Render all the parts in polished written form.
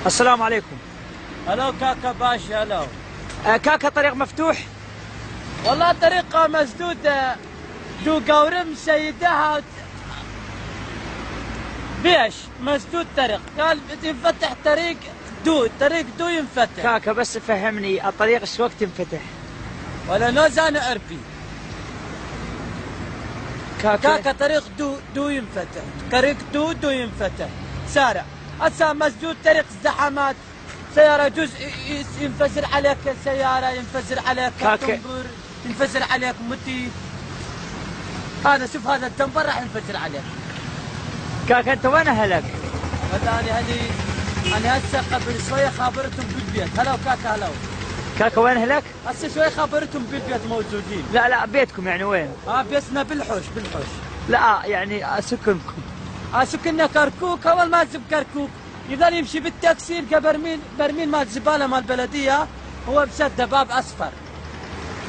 السلام عليكم. هلو كاكا باشا هلو. كاكا طريق مفتوح؟ والله طريقة مسدودة، دو قورم سيدها بيش مسدود طريق، قال ينفتح طريق دو ينفتح. كاكا بس فهمني الطريق ايش وقت ينفتح؟ ولا نوز انا عرفي. كاكا طريق دو ينفتح، طريق دو ينفتح، سارع. هسه مسدود طريق ازدحامات، سيارة يجوز ينفجر عليك سيارة، ينفجر عليك تنبر، ينفجر عليك متي. هذا شوف هذا التنبر راح ينفجر عليك. كاكا انت وين اهلك؟ والله انا هسه قبل شوية خابرتهم بالبيت. هلو كاكا هلو. كاكا وين اهلك؟ هسه شوي خابرتهم بالبيت موجودين. لا بيتكم يعني وين؟ بيتنا بالحوش. لا يعني سكنكم. سكننا كركوك. اول ما تزب كركوك يظل يمشي بالتاكسي يلقى برميل مال زباله مال البلديه، هو بسده باب اصفر،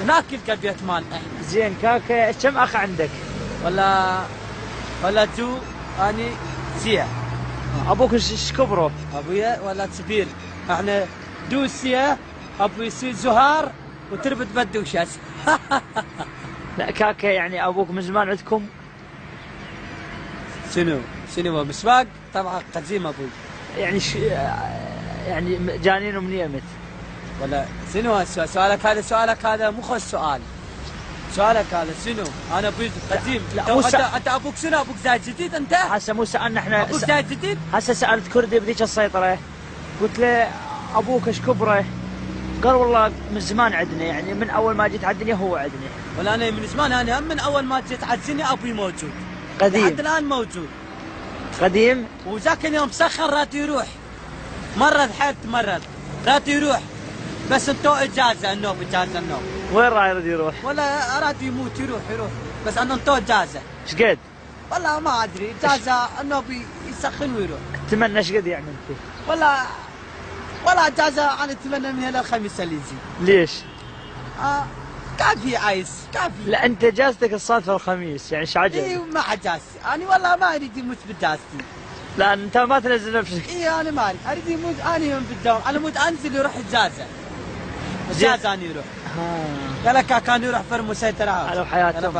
هناك يلقى البيت مال احنا. زين كاكا كم اخ عندك؟ ولا جو اني سيا. ابوك ايش كبره؟ ابويا ولا كبير، احنا دوسيا، ابوي يصير زهار وتربط بدوشاس. لا كاكا يعني ابوك من زمان عندكم؟ شنو مسواق طبعا قديم ابوي. يعني يعني جانينه من يمت؟ ولا شنو سؤالك هذا مو خوش سؤال. سؤالك هذا شنو؟ انا ابوي قديم. لا انت ابوك شنو؟ ابوك زايد جديد انت؟ هسه مو سالنا احنا. ابوك زايد جديد؟ هسه سالت كردي بذيك السيطره، قلت له ابوك ايش كبره؟ قال والله من زمان عندنا، يعني من اول ما جيت على الدنيا هو عندنا. ولا انا من زمان، انا من اول ما جيت على الدنيا ابوي موجود قديم لحد الان موجود قديم. وذاك اليوم سخن راد يروح، مرض حالته مرض راد يروح، بس انتو اجازه النوب وين راح يريد يروح؟ ولا اراد يموت يروح بس انه انتو اجازه. ايش قد؟ والله ما ادري، اجازه النوب يسخن ويروح. تتمنى ايش قد يعني انت؟ والله اجازه انا اتمنى من هنا الخميس اللي يجي. ليش؟ كافي عايز كافي. لا انت اجازتك الصادفه الخميس، يعني ايش عجل؟ اي ما اجازتي، انا والله ما اريد يموت باجازتي. لا انت ما تنزل نفسك. اي انا ما اريد يموت، انا يوم بالدوام انا مود انزل يروح اجازه انا يروح. قال لك كان يروح فرم مسيطر. هلا بحياتك.